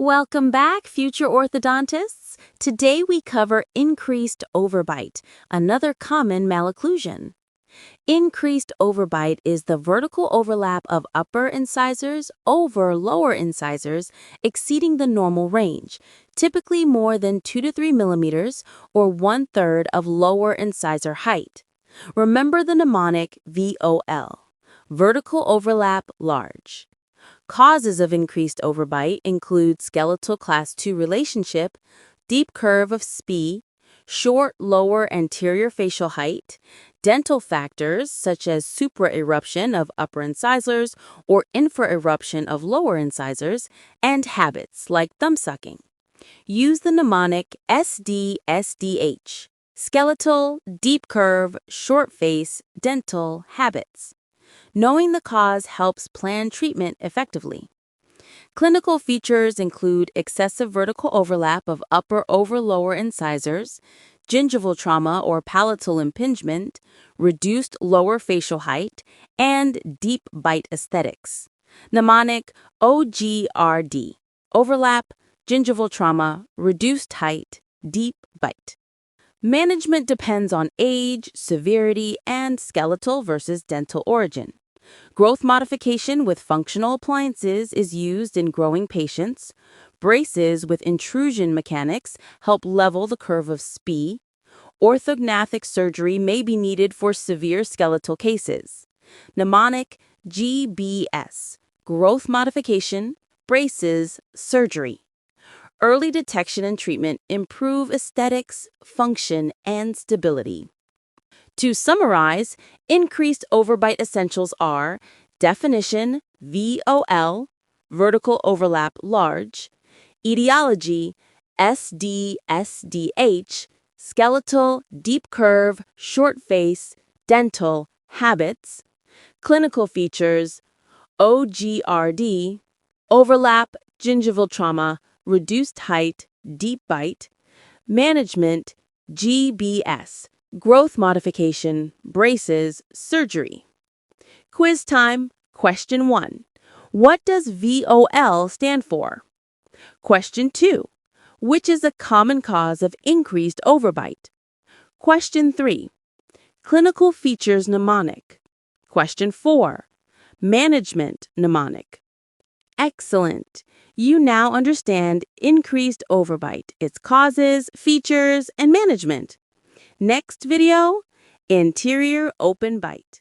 Welcome back, future orthodontists. Today we cover increased overbite, another common malocclusion. Increased overbite is the vertical overlap of upper incisors over lower incisors exceeding the normal range, typically more than 2 to 3 millimeters or 1/3 of lower incisor height. Remember the mnemonic VOL, vertical overlap large. Causes of increased overbite include skeletal class 2 relationship, deep curve of Spee, short lower anterior facial height, dental factors such as supraeruption of upper incisors or infraeruption of lower incisors, and habits like thumb sucking. Use the mnemonic SDSDH, skeletal, deep curve, short face, dental, habits. Knowing the cause helps plan treatment effectively. Clinical features include excessive vertical overlap of upper over lower incisors, gingival trauma or palatal impingement, reduced lower facial height, and deep bite aesthetics. Mnemonic OGRD, overlap, gingival trauma, reduced height, deep bite. Management depends on age, severity, and skeletal versus dental origin. Growth modification with functional appliances is used in growing patients. Braces with intrusion mechanics help level the curve of Spee. Orthognathic surgery may be needed for severe skeletal cases. Mnemonic GBS, growth modification, braces, surgery. Early detection and treatment improve aesthetics, function, and stability. To summarize, increased overbite essentials are definition, VOL, vertical overlap large, etiology, SDSDH, skeletal, deep curve, short face, dental, habits, clinical features, OGRD, overlap, gingival trauma, reduced height, deep bite, management, GBS, growth modification, braces, surgery. Quiz time. Question 1. What does VOL stand for? Question 2. Which is a common cause of increased overbite? Question 3. Clinical features mnemonic. Question 4. Management mnemonic. Excellent! You now understand increased overbite, its causes, features, and management. Next video, anterior open bite.